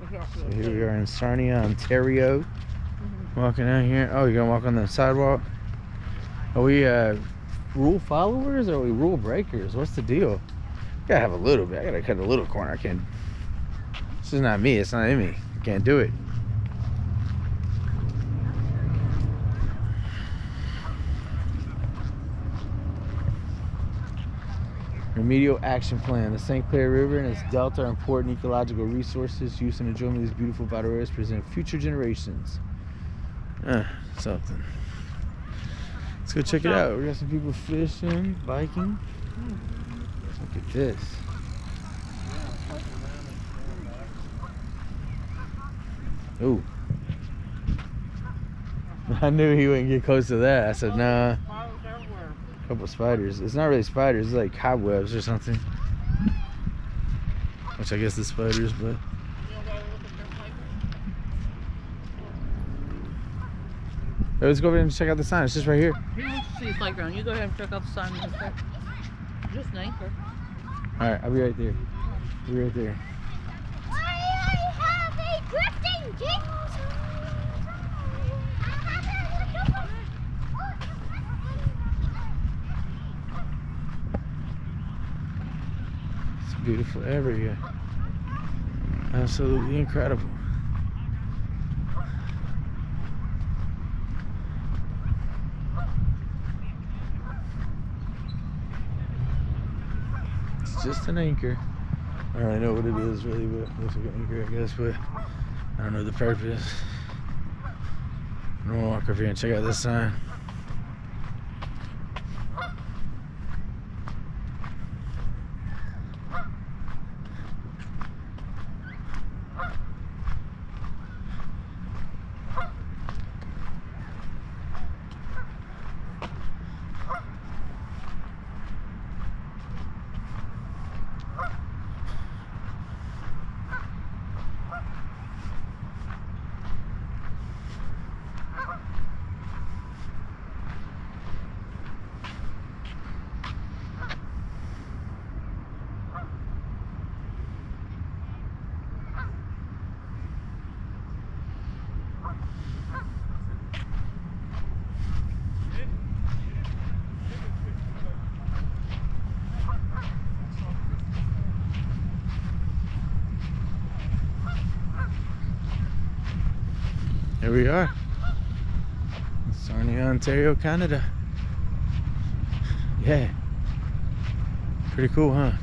So here we are in Sarnia, Ontario. Walking out here. Oh, you're gonna walk on the sidewalk? Are we rule followers or are we rule breakers? What's the deal? Gotta have a little bit. I gotta cut a little corner. I can't. This is not me. It's not in me. I can't do it. Remedial action plan. The St. Clair River and its delta are important ecological resources. Use and enjoyment of these beautiful vital areas present future generations. Something. Let's go check it out. We got some people fishing, biking. Look at this. Ooh. I knew he wouldn't get close to that. I said, nah. Couple spiders. It's not really spiders, it's like cobwebs or something. Which I guess the spiders, but let's go over and check out the sign. It's just right here. See the playground. You go ahead and check out the sign. Just an anchor. Alright, I'll be right there. I'll be right there. I have a drifting jig. Beautiful area. Absolutely incredible. It's just an anchor. I don't really know what it is really, but it looks like an anchor, I guess, but I don't know the purpose. I'm gonna walk over here and check out this sign. Here we are, Sarnia, Ontario, Canada. Yeah, pretty cool, huh?